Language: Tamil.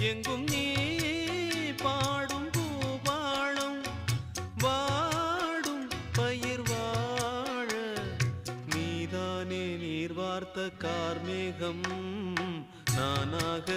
எங்கும் நீ பாடும் பூபாளம் வாடும் பயிர் வாழ நீதானே நீர் வார்த்த கார்மேகம் நானாக